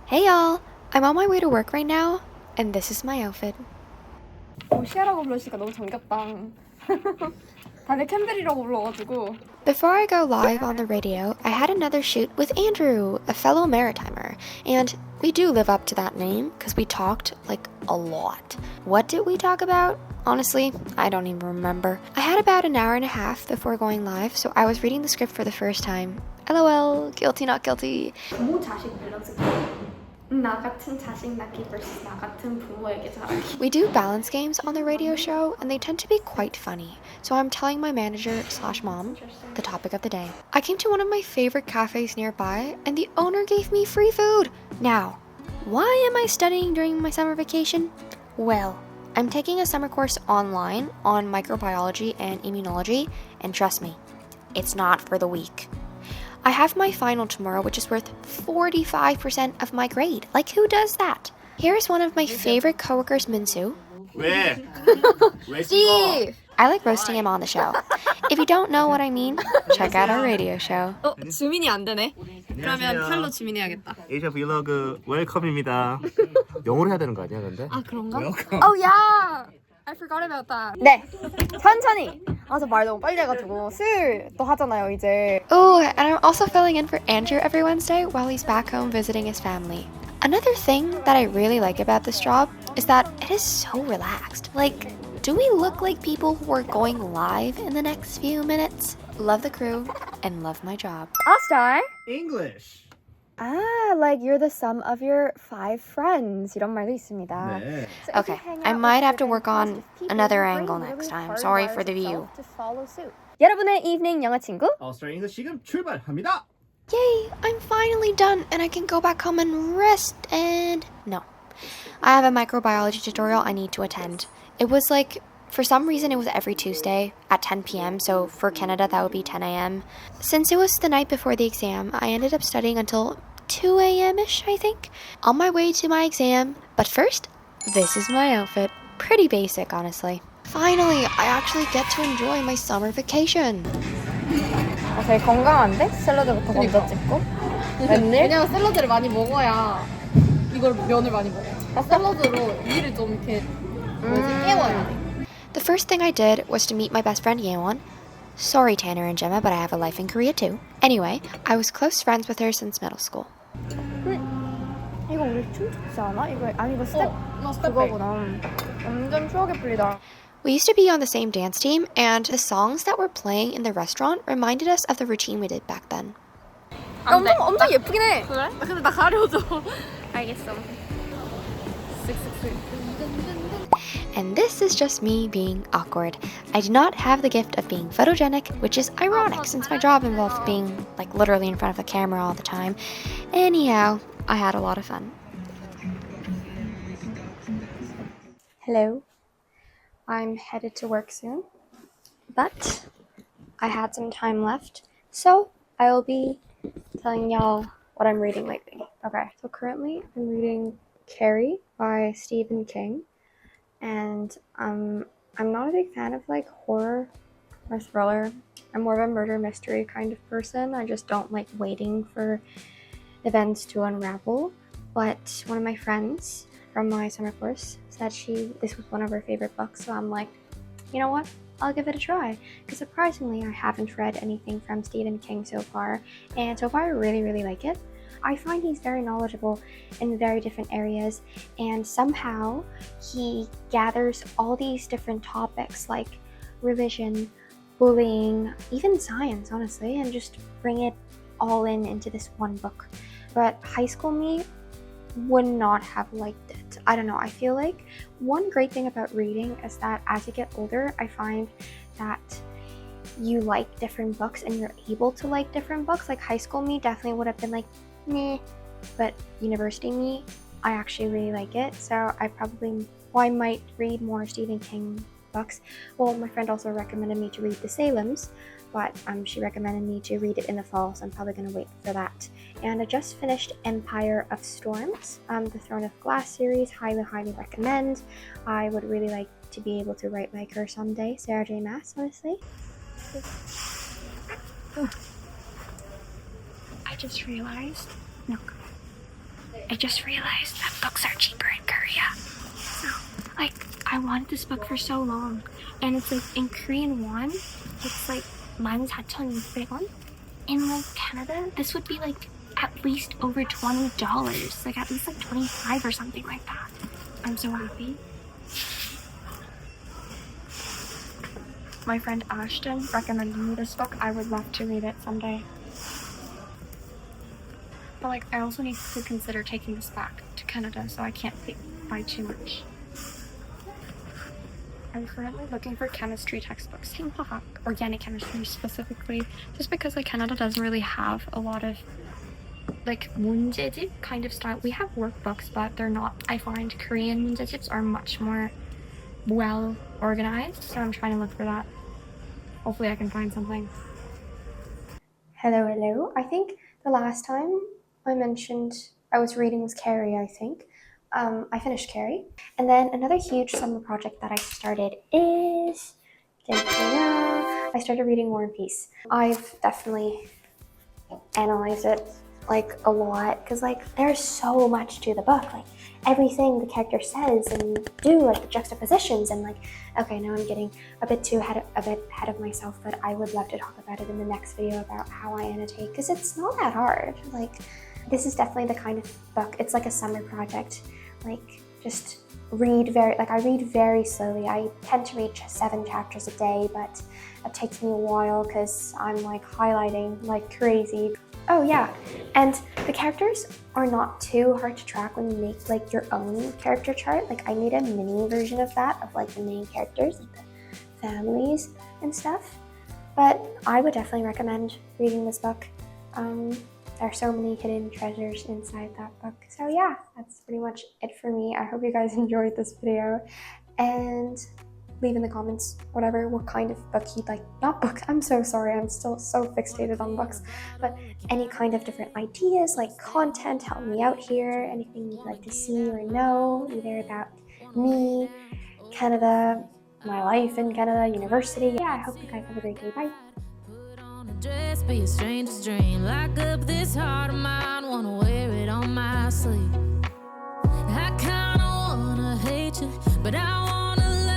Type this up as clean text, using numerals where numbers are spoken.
Hey y'all! I'm on my way to work right now, and this is my outfit. 시아라고 불러주니까 너무 정겹다. 다들 캠벨이라고 불러가지고. Before I go live on the radio, I had another shoot with Andrew, a fellow maritimer, and we do live up to that name because we talked like a lot. What did we talk about? Honestly, I don't even remember. I had about an hour and a half before going live, so I was reading the script for the first time. LOL, guilty not guilty. 부모 자식 밸런스. 나 같은 자식 낳기 vs 나 같은 부모에게 자라기. We do balance games on the radio show, and they tend to be quite funny, so I'm telling my manager/mom the topic of the day. I came to one of my favorite cafes nearby, and the owner gave me free food. Now, why am I studying during my summer vacation? Well, I'm taking a summer course online on microbiology and immunology, and trust me, it's not for the weak. I have my final tomorrow, which is worth 45% of my grade. Like, who does that? Here's one of my favorite coworkers, Minsu. 왜? 왜 Steve! I like roasting him on the show. If you don't know what I mean, check out our radio show. 주민이 안 되네. 그러면 탈로 주민 해야겠다. 에이샤 브이로그 웰컴입니다. 영어로 해야 되는 거 아니야, 근데? 아 그런가? 웰컴. Oh yeah! I forgot about that. 네, 천천히. 아, 저 말 너무 빨리 해가지고 수요일 또 하잖아요, 이제. Oh, and I'm also filling in for Andrew every Wednesday while he's back home visiting his family. Another thing that I really like about this job is that it is so relaxed. Like, do we look like people who are going live in the next few minutes? Love the crew and love my job. All-star? English. Ah, like you're the sum of your 5 friends. 이런 말도 있습니다. 네. Okay, I might have to work on another angle next time. Sorry for the view. 여러분의 evening 영어 친구. All-Star English 지금 출발합니다. Yay, I'm finally done and I can go back home and rest and... No. I have a microbiology tutorial I need to attend. It was like, for some reason it was every Tuesday at 10 p.m, so for Canada that would be 10 a.m. Since it was the night before the exam, I ended up studying until 2 a.m.-ish, I think. On my way to my exam, but first, this is my outfit. Pretty basic, honestly. Finally, I actually get to enjoy my summer vacation. 되게 건강한데? 샐러드부터 먼저 찍고. 웬일? 왜냐면 샐러드를 많이 먹어야 이걸 면을 많이 먹어. 샐러드로 위를 좀 이렇게 깨워야 돼. The first thing I did was to meet my best friend Yeon. Sorry Tanner and Gemma, but I have a life in Korea too. Anyway, I was close friends with her since middle school. 이거 우리 춤추지 않아? 이거 아니 이거 스텝 그거구나. 완전 추억에 풀리다. We used to be on the same dance team, and the songs that were playing in the restaurant reminded us of the routine we did back then. 엄청 예쁘긴 해. 그래? 근데 나 가려줘. 알겠어. And this is just me being awkward. I do not have the gift of being photogenic, which is ironic since my job involved being like literally in front of the camera all the time. Anyhow, I had a lot of fun. Hello. I'm headed to work soon, but I had some time left, so I will be telling y'all what I'm reading lately. Okay, so currently I'm reading Carrie by Stephen King, and I'm not a big fan of like horror or thriller. I'm more of a murder mystery kind of person. I just don't like waiting for events to unravel. But one of my friends from my summer course said this was one of her favorite books, so I'm like, you know what? I'll give it a try. Because surprisingly, I haven't read anything from Stephen King so far, and so far I really, really like it. I find he's very knowledgeable in very different areas, and somehow he gathers all these different topics like religion, bullying, even science, honestly, and just bring it all into this one book. But high school me would not have liked it. I don't know, I feel like one great thing about reading is that as you get older, I find that you like different books and you're able to like different books. Like high school me definitely would have been like, meh, but university me, I actually really like it. So I might read more Stephen King books. Well, my friend also recommended me to read The Salems, but she recommended me to read it in the fall, so I'm probably going to wait for that. And I just finished Empire of Storms, the Throne of Glass series. Highly, highly recommend. I would really like to be able to write like her someday, Sarah J. Maas, honestly. I just realized, look, I just realized that books are cheaper in Korea. So, like, I wanted this book for so long. And it's like, in Korean won, it's like 14,600원. In like Canada, this would be like at least over $20. Like at least like 25 or something like that. I'm so happy. My friend Ashton recommended me this book. I would love to read it someday. But like, I also need to consider taking this back to Canada, so I can't buy too much. I'm currently looking for chemistry textbooks, organic chemistry specifically, just because like Canada doesn't really have a lot of like 문제집 kind of style. We have workbooks, but they're not. I find Korean 문제집s are much more well organized, so I'm trying to look for that. Hopefully I can find something. Hello. I think the last time I mentioned I was reading was Carrie, I think. I finished Carrie. And then another huge summer project that I started is, I started reading War and Peace. I've definitely analyzed it like a lot because like there's so much to the book, like everything the character says and do, like the juxtapositions, and like, okay, now I'm getting a bit ahead of myself, but I would love to talk about it in the next video about how I annotate, because it's not that hard. Like, this is definitely the kind of book, it's like a summer project. Like, just read I read very slowly. I tend to read 7 chapters a day, but it takes me a while because I'm like highlighting like crazy. Oh yeah, and the characters are not too hard to track when you make like your own character chart. Like, I made a mini version of that, of like the main characters, like the families and stuff. But I would definitely recommend reading this book. There are so many hidden treasures inside that book. So yeah, that's pretty much it for me. I hope you guys enjoyed this video, and leave in the comments what kind of book you'd like. Not book, I'm so sorry, I'm still so fixated on books, but any kind of different ideas, like content, help me out here. Anything you'd like to see or know, either about me, Canada, my life in Canada, university. Yeah, I hope you guys have a great day. Bye. Dress be a stranger's dream. Lock up this heart of mine, wanna wear it on my sleeve.